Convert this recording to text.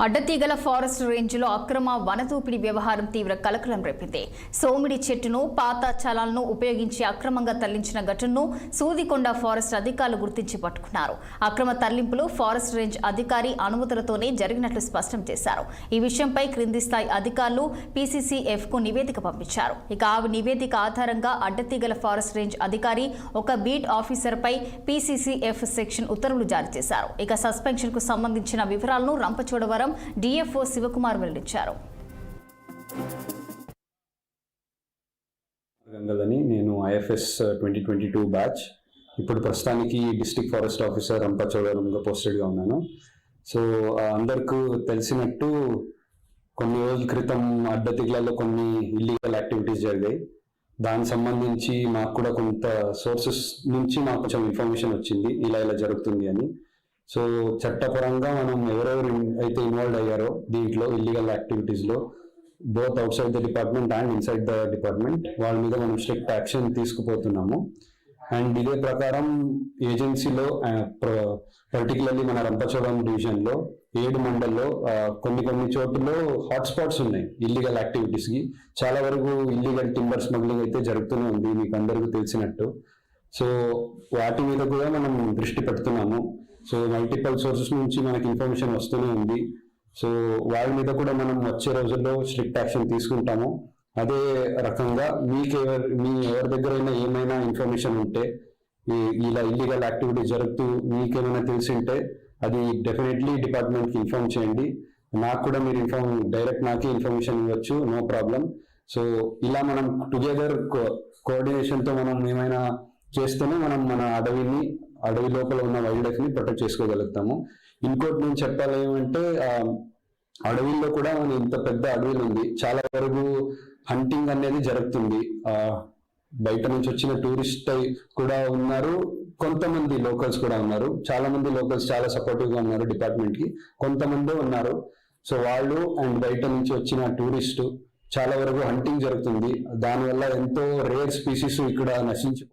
Addateegala forest రేంజ్లో అక్రమ వనదోపిడీ వ్యవహారం తీవ్ర కలకలం రేపింది. సోమిడి చెట్టును పాత చలాలను ఉపయోగించి అక్రమంగా తరలించిన ఘటనను సూదికొండ ఫారెస్ట్ అధికారులు గుర్తించి పట్టుకున్నారు. అక్రమ తరలింపులు ఫారెస్ట్ రేంజ్ అధికారి అనుమతులతోనే జరిగినట్లు స్పష్టం చేశారు. ఈ విషయంపై క్రింది స్థాయి అధికారులు PCCF కు నివేదిక పంపించారు. ఇక ఆ నివేదిక ఆధారంగా అడ్డతీగల ఫారెస్ట్ రేంజ్ అధికారి ఒక బీట్ ఆఫీసర్పై PCCF సెక్షన్ ఉత్తర్వులు జారీ చేశారు. ఇక సస్పెన్షన్ కు సంబంధించిన వివరాలను రంపచోడవరం DFO శివకుమార్ వెల్లడించారు. నేను IFS 2022 బ్యాచ్. ఇప్పుడు ప్రస్తుతానికి డిస్ట్రిక్ట్ ఫారెస్ట్ ఆఫీసర్ రంపచోడవరంగా పోస్టెడ్గా ఉన్నాను. సో అందరికీ తెలిసినట్టు కొన్ని రోజుల క్రితం అడ్డతీగలలో కొన్ని ఇల్లీగల్ యాక్టివిటీస్ జరిగాయి. దానికి సంబంధించి మాకు కూడా కొంత సోర్సెస్ నుంచి మాకు కొంచెం ఇన్ఫర్మేషన్ వచ్చింది ఇలా జరుగుతుంది అని. సో చట్టపరంగా మనం ఎవరెవరు అయితే ఇన్వాల్వ్ అయ్యారో దీంట్లో ఇల్లీగల్ యాక్టివిటీస్లో both out side the department and inside the department వాళ్ళ మీద మనం స్ట్రిక్ట్ యాక్షన్ తీసుకుపోతున్నాము. అండ్ ఇదే ప్రకారం ఏజెన్సీలో పర్టికులర్లీ మన రంపచోడవరం డివిజన్లో 7 మండల్లో కొన్ని చోట్లలో హాట్స్పాట్స్ ఉన్నాయి ఇల్లీగల్ యాక్టివిటీస్కి. చాలా వరకు ఇల్లీగల్ టింబర్ స్మగ్లింగ్ అయితే జరుగుతూనే ఉంది, మీకు అందరికీ తెలిసినట్టు. సో వాటి మీద కూడా మనం దృష్టి పెడుతున్నాము. సో మల్టిపల్ సోర్సెస్ నుంచి మనకి ఇన్ఫర్మేషన్ వస్తూనే ఉంది. సో వాళ్ళ మీద కూడా మనం వచ్చే రోజుల్లో స్ట్రిక్ట్ యాక్షన్ తీసుకుంటాము. అదే రకంగా మీ ఎవరి దగ్గరైనా ఏమైనా ఇన్ఫర్మేషన్ ఉంటే ఇలా ఇల్లీగల్ యాక్టివిటీస్ జరుగుతూ మీకేమైనా తెలిసి ఉంటే అది డెఫినెట్లీ డిపార్ట్మెంట్కి ఇన్ఫార్మ్ చేయండి. నాకు కూడా మీరు డైరెక్ట్ నాకే ఇన్ఫర్మేషన్ ఇవ్వచ్చు, నో ప్రాబ్లం. సో ఇలా మనం టుగెదర్ కోఆర్డినేషన్తో మనం ఏమైనా చేస్తేనే మనం మన అడవి లోపల ఉన్న వైల్డ్ లైఫ్ ని ప్రొటెక్ట్ చేసుకోగలుగుతాము. ఇంకోటి నేను చెప్పాలి ఏమంటే అడవిలో కూడా మన ఇంత పెద్ద అడవిలు ఉంది, చాలా వరకు హంటింగ్ అనేది జరుగుతుంది. బయట నుంచి వచ్చిన టూరిస్ట్ కూడా ఉన్నారు, కొంతమంది లోకల్స్ కూడా ఉన్నారు. చాలా మంది లోకల్స్ చాలా సపోర్టివ్ గా ఉన్నారు డిపార్ట్మెంట్ కి, కొంతమంది ఉన్నారు. సో వాళ్ళు అండ్ బయట నుంచి వచ్చిన టూరిస్ట్ చాలా వరకు హంటింగ్ జరుగుతుంది. దానివల్ల ఎంతో రేర్ స్పీసీస్ ఇక్కడ నశించి